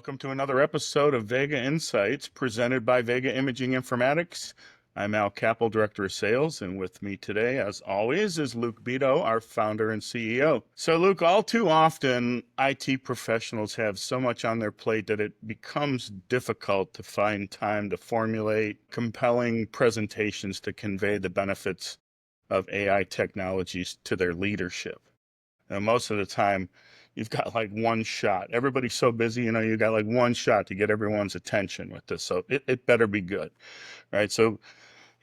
Welcome to another episode of Vega Insights presented by Vega Imaging Informatics. I'm Al Capel, Director of Sales, and with me today, as always, is Luke Beto, our founder and CEO. So, Luke, all too often, IT professionals have so much on their plate that it becomes difficult to find time to formulate compelling presentations to convey the benefits of AI technologies to their leadership. And most of the time, you've got like one shot. Everybody's so busy, you got like one shot to get everyone's attention with this. So it better be good, right? So,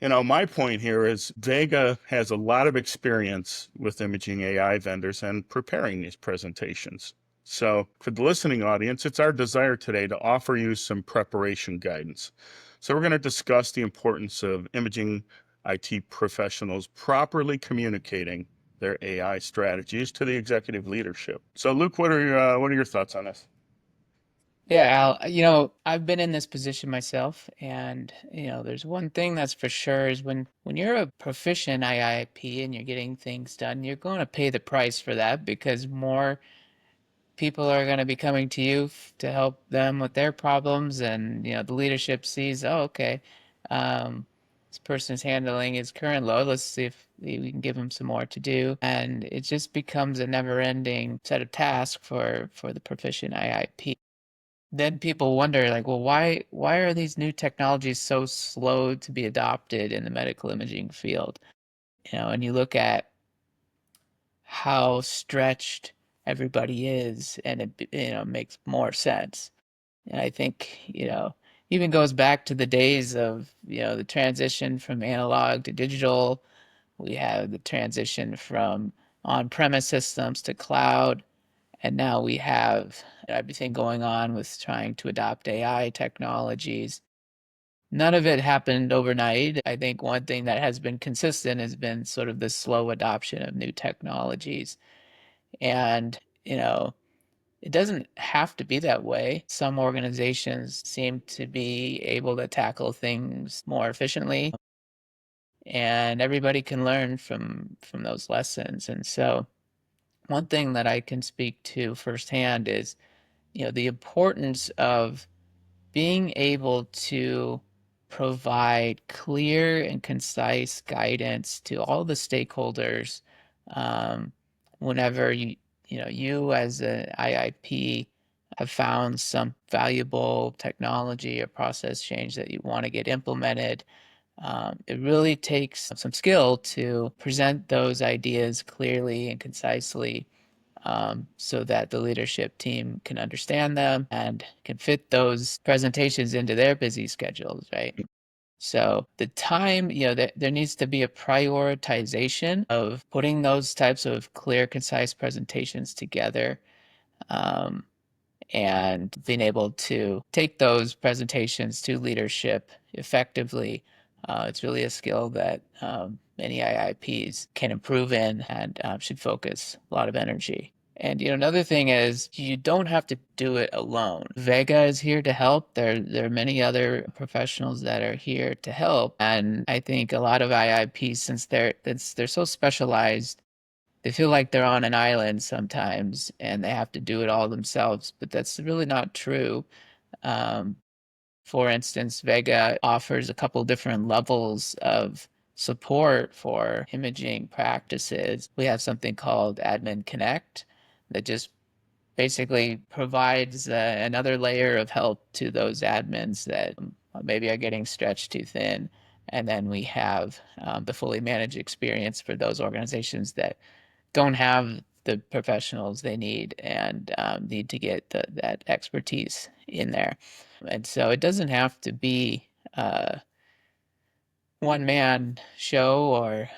my point here is Vega has a lot of experience with imaging AI vendors and preparing these presentations. So for the listening audience, it's our desire today to offer you some preparation guidance. So we're going to discuss the importance of imaging IT professionals properly communicating their AI strategies to the executive leadership. So Luke, what are your thoughts on this? Yeah, Al, I've been in this position myself, and there's one thing that's for sure is when you're a proficient IIP and you're getting things done, you're going to pay the price for that because more people are going to be coming to you to help them with their problems, and the leadership sees, oh, okay, um, this person's handling his current load. Let's see if we can give him some more to do, and it just becomes a never-ending set of tasks for the proficient IIP. Then people wonder, like, well, why are these new technologies so slow to be adopted in the medical imaging field? And you look at how stretched everybody is, and it makes more sense. And I think even goes back to the days of the transition from analog to digital. We have the transition from on-premise systems to cloud. And now we have everything going on with trying to adopt AI technologies. None of it happened overnight. I think one thing that has been consistent has been sort of the slow adoption of new technologies. And, it doesn't have to be that way. Some organizations seem to be able to tackle things more efficiently, and everybody can learn from those lessons. And so one thing that I can speak to firsthand is the importance of being able to provide clear and concise guidance to all the stakeholders um, whenever you as an IIP have found some valuable technology or process change that you want to get implemented. It really takes some skill to present those ideas clearly and concisely, so that the leadership team can understand them and can fit those presentations into their busy schedules, right? So the time, there needs to be a prioritization of putting those types of clear, concise presentations together, um, and being able to take those presentations to leadership effectively. It's really a skill that many IIPs can improve in, and should focus a lot of energy. And another thing is you don't have to do it alone. Vega is here to help. There are many other professionals that are here to help. And I think a lot of IIPs, since they're so specialized, they feel like they're on an island sometimes and they have to do it all themselves, but that's really not true. Um, for instance, Vega offers a couple different levels of support for imaging practices. We have something called Admin Connect that just basically provides another layer of help to those admins that maybe are getting stretched too thin. And then we have the fully managed experience for those organizations that don't have the professionals they need and need to get that expertise in there. And so it doesn't have to be a one man show or,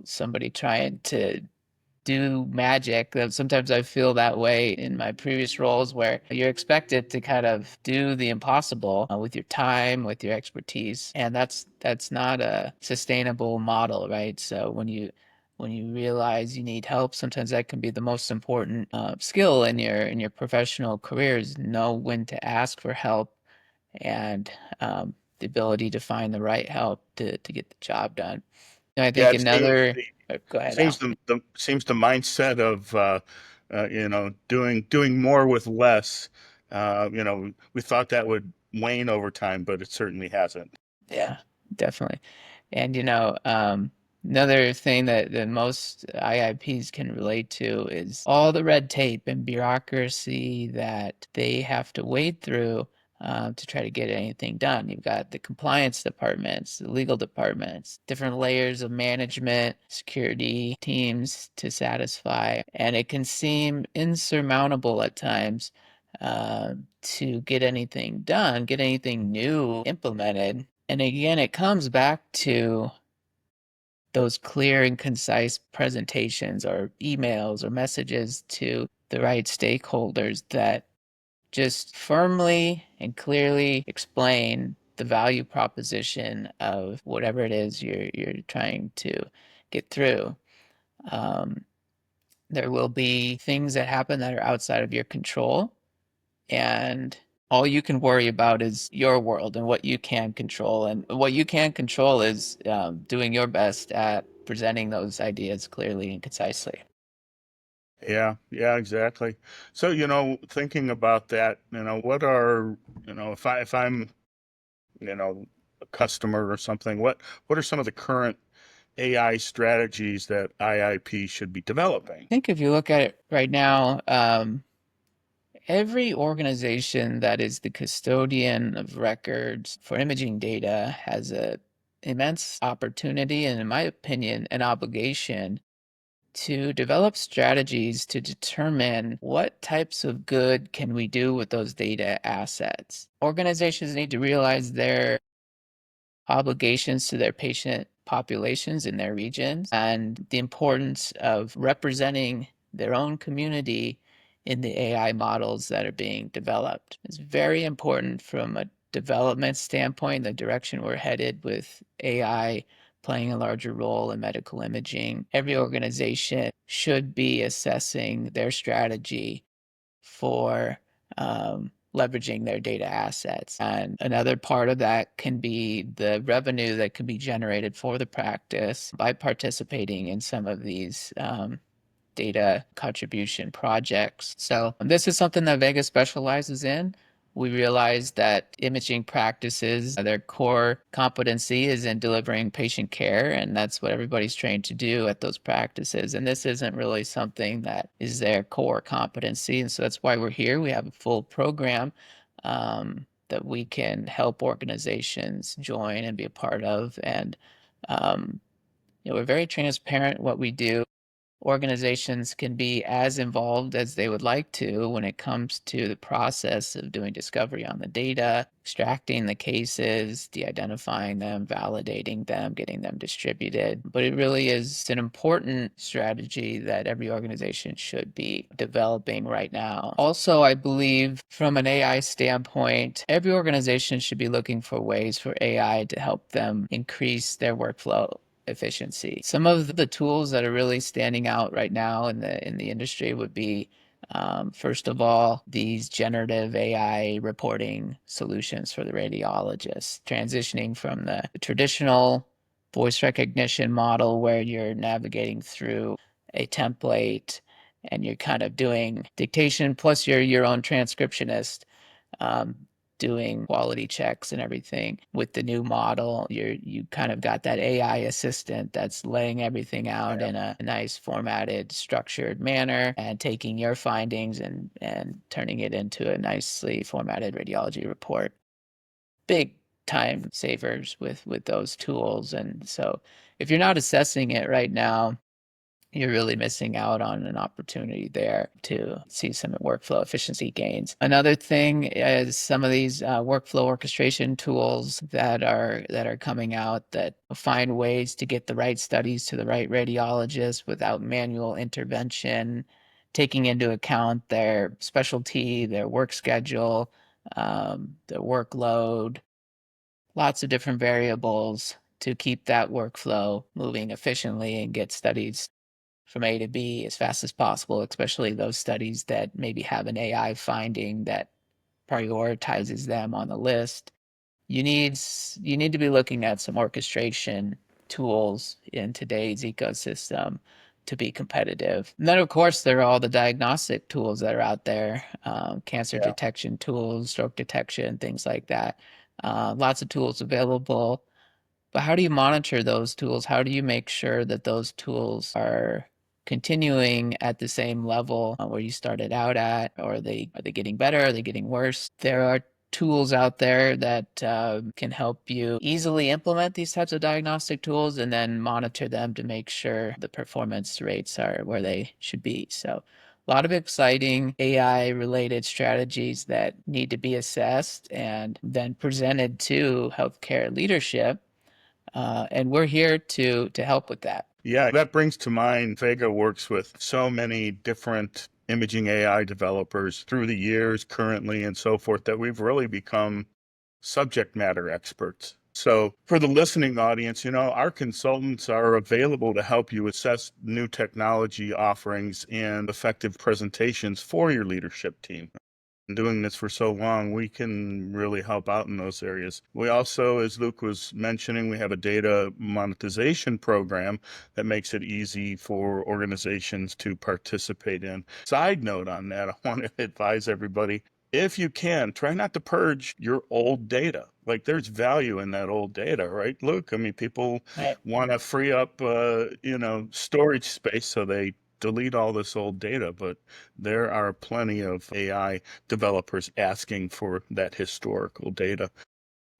somebody trying to do magic. Sometimes I feel that way in my previous roles where you're expected to kind of do the impossible with your time, with your expertise, and that's not a sustainable model, right? So when you realize you need help, sometimes that can be the most important skill in your professional career is know when to ask for help and the ability to find the right help to get the job done. And I Yeah, think another, go ahead, seems Al. the mindset of doing more with less We thought that would wane over time, but it certainly hasn't. Yeah, definitely. And another thing that most IIPs can relate to is all the red tape and bureaucracy that they have to wade through to try to get anything done. You've got the compliance departments, the legal departments, different layers of management, security teams to satisfy, and it can seem insurmountable at times to get anything done, get anything new implemented. And again, it comes back to those clear and concise presentations or emails or messages to the right stakeholders that just firmly and clearly explain the value proposition of whatever it is you're trying to get through. Um, there will be things that happen that are outside of your control, and all you can worry about is your world and what you can control. And what you can control is doing your best at presenting those ideas clearly and concisely. Yeah, yeah, exactly. So, thinking about that, what are, if I'm, a customer or something, what are some of the current AI strategies that IIP should be developing? I think if you look at it right now, every organization that is the custodian of records for imaging data has a immense opportunity and, in my opinion, an obligation to develop strategies to determine what types of good can we do with those data assets. Organizations need to realize their obligations to their patient populations in their regions and the importance of representing their own community in the AI models that are being developed. It's very important from a development standpoint, the direction we're headed with AI playing a larger role in medical imaging. Every organization should be assessing their strategy for leveraging their data assets. And another part of that can be the revenue that can be generated for the practice by participating in some of these data contribution projects. So this is something that Vega specializes in. We realize that imaging practices, their core competency is in delivering patient care, and that's what everybody's trained to do at those practices. And this isn't really something that is their core competency. And so that's why we're here. We have a full program that we can help organizations join and be a part of. And we're very transparent in what we do. Organizations can be as involved as they would like to when it comes to the process of doing discovery on the data, extracting the cases, de-identifying them, validating them, getting them distributed. But it really is an important strategy that every organization should be developing right now. Also, I believe from an AI standpoint, every organization should be looking for ways for AI to help them increase their workflow efficiency. Some of the tools that are really standing out right now in the industry would be first of all, these generative AI reporting solutions for the radiologists, transitioning from the traditional voice recognition model where you're navigating through a template and you're kind of doing dictation plus you're your own transcriptionist, um, doing quality checks and everything. With the new model, you kind of got that AI assistant that's laying everything out Yeah. in a nice formatted, structured manner and taking your findings and turning it into a nicely formatted radiology report. Big time savers with those tools. And so if you're not assessing it right now, you're really missing out on an opportunity there to see some workflow efficiency gains. Another thing is some of these workflow orchestration tools that are coming out that find ways to get the right studies to the right radiologist without manual intervention, taking into account their specialty, their work schedule, their workload, lots of different variables to keep that workflow moving efficiently and get studies from A to B as fast as possible, especially those studies that maybe have an AI finding that prioritizes them on the list. You need to be looking at some orchestration tools in today's ecosystem to be competitive. And then, of course, there are all the diagnostic tools that are out there, cancer Yeah. detection tools, stroke detection, things like that. Lots of tools available. But how do you monitor those tools? How do you make sure that those tools are continuing at the same level where you started out at? Or are they getting better? Are they getting worse? There are tools out there that can help you easily implement these types of diagnostic tools and then monitor them to make sure the performance rates are where they should be. So a lot of exciting AI related strategies that need to be assessed and then presented to healthcare leadership, and we're here to help with that. Yeah, that brings to mind Vega works with so many different imaging AI developers through the years, currently, and so forth, that we've really become subject matter experts. So, for the listening audience, our consultants are available to help you assess new technology offerings and effective presentations for your leadership team. Doing this for so long, we can really help out in those areas. We also, as Luke was mentioning, we have a data monetization program that makes it easy for organizations to participate in. Side note on that, I want to advise everybody, if you can, try not to purge your old data. Like, there's value in that old data, right, Luke? I mean, people Right. want to free up, storage space, so they delete all this old data, but there are plenty of AI developers asking for that historical data.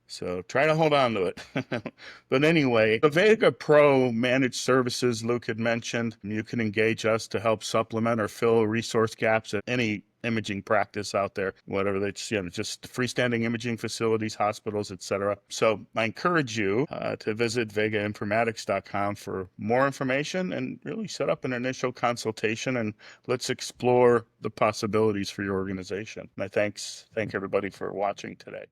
So try to hold on to it. But anyway, the Vega Pro managed services Luke had mentioned, you can engage us to help supplement or fill resource gaps at any imaging practice out there, whatever that's, just freestanding imaging facilities, hospitals, etc. So I encourage you to visit vegainformatics.com for more information and really set up an initial consultation, and let's explore the possibilities for your organization. And I thank everybody for watching today.